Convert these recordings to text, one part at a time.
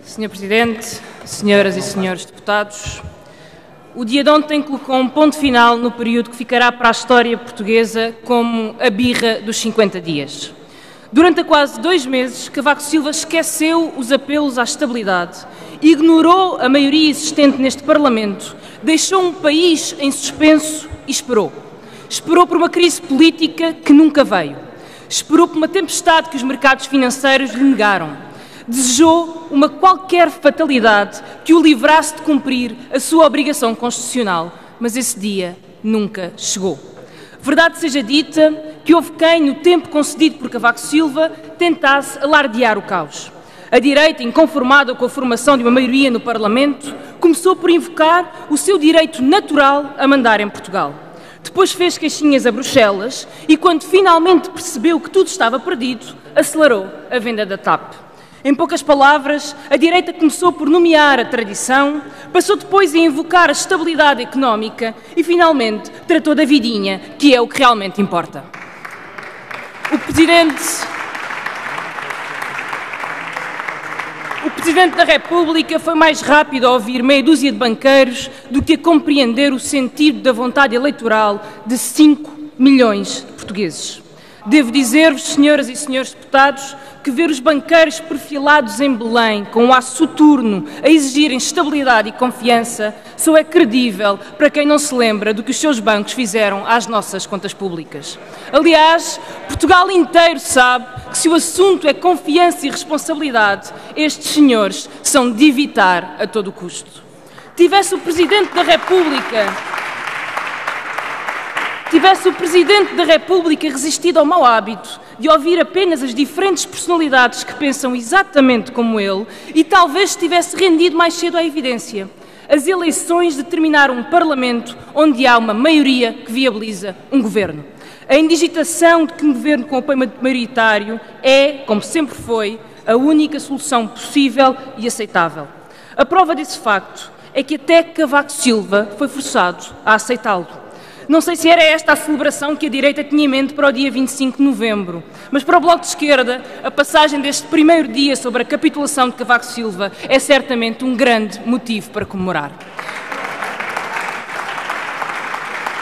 Senhor Presidente, senhoras e senhores deputados, o dia de ontem colocou um ponto final no período que ficará para a história portuguesa como a birra dos 50 dias. Durante quase 2 meses, Cavaco Silva esqueceu os apelos à estabilidade, ignorou a maioria existente neste Parlamento, deixou um país em suspenso e esperou. Esperou por uma crise política que nunca veio. Esperou por uma tempestade que os mercados financeiros lhe negaram. Desejou uma qualquer fatalidade que o livrasse de cumprir a sua obrigação constitucional, mas esse dia nunca chegou. Verdade seja dita que houve quem, no tempo concedido por Cavaco Silva, tentasse alardear o caos. A direita, inconformada com a formação de uma maioria no Parlamento, começou por invocar o seu direito natural a mandar em Portugal. Depois fez queixinhas a Bruxelas e, quando finalmente percebeu que tudo estava perdido, acelerou a venda da TAP. Em poucas palavras, a direita começou por nomear a tradição, passou depois a invocar a estabilidade económica e, finalmente, tratou da vidinha, que é o que realmente importa. O Presidente da República foi mais rápido a ouvir meia dúzia de banqueiros do que a compreender o sentido da vontade eleitoral de 5 milhões de portugueses. Devo dizer-vos, senhoras e senhores deputados, que ver os banqueiros perfilados em Belém, com o aço soturno, a exigirem estabilidade e confiança, só é credível para quem não se lembra do que os seus bancos fizeram às nossas contas públicas. Aliás, Portugal inteiro sabe que se o assunto é confiança e responsabilidade, estes senhores são de evitar a todo custo. Tivesse o Presidente da República resistido ao mau hábito de ouvir apenas as diferentes personalidades que pensam exatamente como ele e talvez tivesse rendido mais cedo à evidência. As eleições determinaram um Parlamento onde há uma maioria que viabiliza um governo. A indigitação de que um governo com apoio maioritário é, como sempre foi, a única solução possível e aceitável. A prova desse facto é que até Cavaco Silva foi forçado a aceitá-lo. Não sei se era esta a celebração que a direita tinha em mente para o dia 25 de novembro, mas para o Bloco de Esquerda, a passagem deste primeiro dia sobre a capitulação de Cavaco Silva é certamente um grande motivo para comemorar.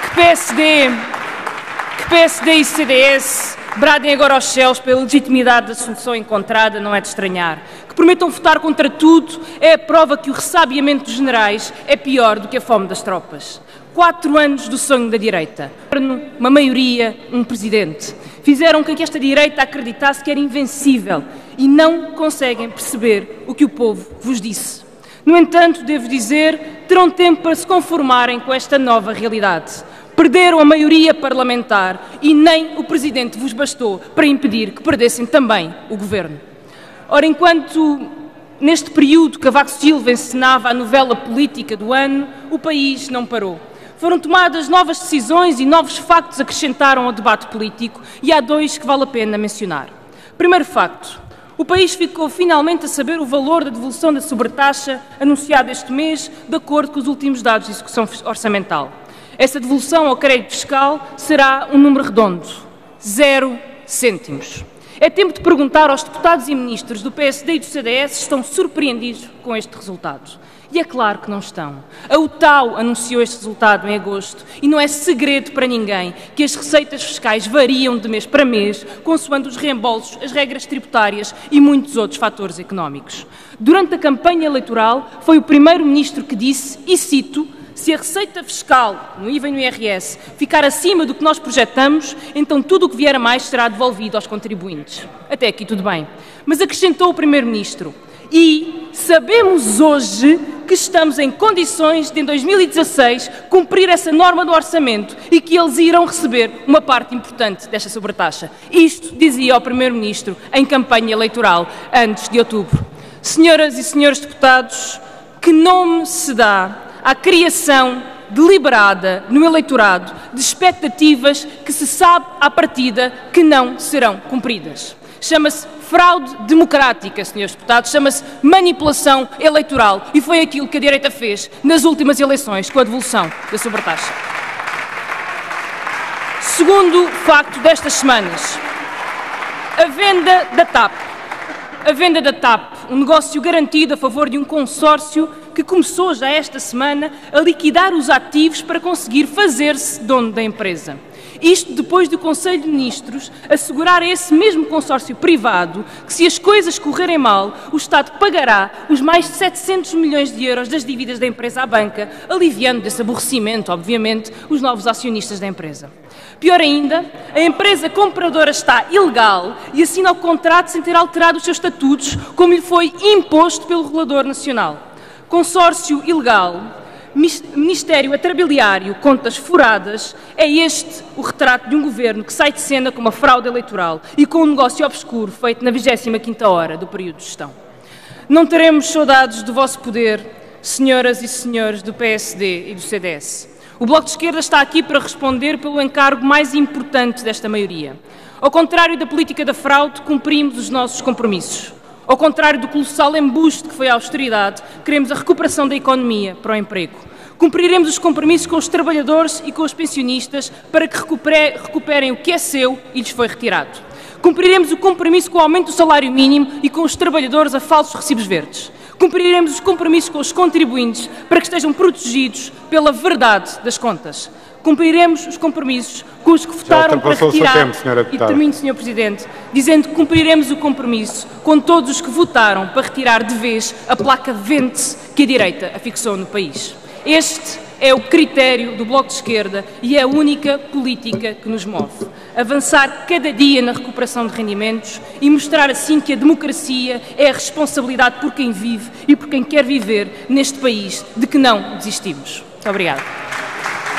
Que PSD e CDS bradem agora aos céus pela legitimidade da solução encontrada não é de estranhar. Que prometam votar contra tudo é a prova que o ressabiamento dos generais é pior do que a fome das tropas. 4 anos do sonho da direita. Uma maioria, um presidente. Fizeram com que esta direita acreditasse que era invencível e não conseguem perceber o que o povo vos disse. No entanto, devo dizer, terão tempo para se conformarem com esta nova realidade. Perderam a maioria parlamentar e nem o presidente vos bastou para impedir que perdessem também o governo. Ora, enquanto neste período Cavaco Silva encenava a novela política do ano, o país não parou. Foram tomadas novas decisões e novos factos acrescentaram ao debate político e há 2 que vale a pena mencionar. Primeiro facto, o país ficou finalmente a saber o valor da devolução da sobretaxa anunciada este mês, de acordo com os últimos dados de execução orçamental. Essa devolução ao crédito fiscal será um número redondo, 0 cêntimos. É tempo de perguntar aos deputados e ministros do PSD e do CDS se estão surpreendidos com este resultado. E é claro que não estão. A UTAU anunciou este resultado em agosto e não é segredo para ninguém que as receitas fiscais variam de mês para mês, consoante os reembolsos, as regras tributárias e muitos outros fatores económicos. Durante a campanha eleitoral, foi o primeiro-ministro que disse, e cito, se a receita fiscal, no IVA e no IRS, ficar acima do que nós projetamos, então tudo o que vier a mais será devolvido aos contribuintes. Até aqui tudo bem. Mas acrescentou o primeiro-ministro, e sabemos hoje que estamos em condições de, em 2016, cumprir essa norma do orçamento e que eles irão receber uma parte importante desta sobretaxa. Isto dizia o Primeiro-Ministro em campanha eleitoral antes de outubro. Senhoras e senhores deputados, que nome se dá à criação deliberada no eleitorado de expectativas que se sabe à partida que não serão cumpridas? Chama-se fraude democrática, senhores deputados, chama-se manipulação eleitoral e foi aquilo que a direita fez nas últimas eleições com a devolução da sobretaxa. Segundo facto destas semanas, a venda da TAP. A venda da TAP, um negócio garantido a favor de um consórcio que começou já esta semana a liquidar os ativos para conseguir fazer-se dono da empresa. Isto depois do Conselho de Ministros assegurar a esse mesmo consórcio privado que, se as coisas correrem mal, o Estado pagará os mais de 700 milhões de euros das dívidas da empresa à banca, aliviando desse aborrecimento, obviamente, os novos acionistas da empresa. Pior ainda, a empresa compradora está ilegal e assina o contrato sem ter alterado os seus estatutos, como lhe foi imposto pelo Regulador Nacional. Consórcio ilegal, Ministério Atrabiliário, contas furadas, é este o retrato de um governo que sai de cena com uma fraude eleitoral e com um negócio obscuro feito na 25ª hora do período de gestão. Não teremos saudades do vosso poder, senhoras e senhores do PSD e do CDS. O Bloco de Esquerda está aqui para responder pelo encargo mais importante desta maioria. Ao contrário da política da fraude, cumprimos os nossos compromissos. Ao contrário do colossal embuste que foi a austeridade, queremos a recuperação da economia para o emprego. Cumpriremos os compromissos com os trabalhadores e com os pensionistas para que recuperem o que é seu e lhes foi retirado. Cumpriremos o compromisso com o aumento do salário mínimo e com os trabalhadores a falsos recibos verdes. Cumpriremos os compromissos com os contribuintes para que estejam protegidos pela verdade das contas. Cumpriremos os compromissos com os que votaram para retirar, e termino, Sr. Presidente, dizendo que cumpriremos o compromisso com todos os que votaram para retirar de vez a placa Vente que a direita afixou no país. Este é o critério do Bloco de Esquerda e é a única política que nos move. Avançar cada dia na recuperação de rendimentos e mostrar assim que a democracia é a responsabilidade por quem vive e por quem quer viver neste país, de que não desistimos. Muito obrigada.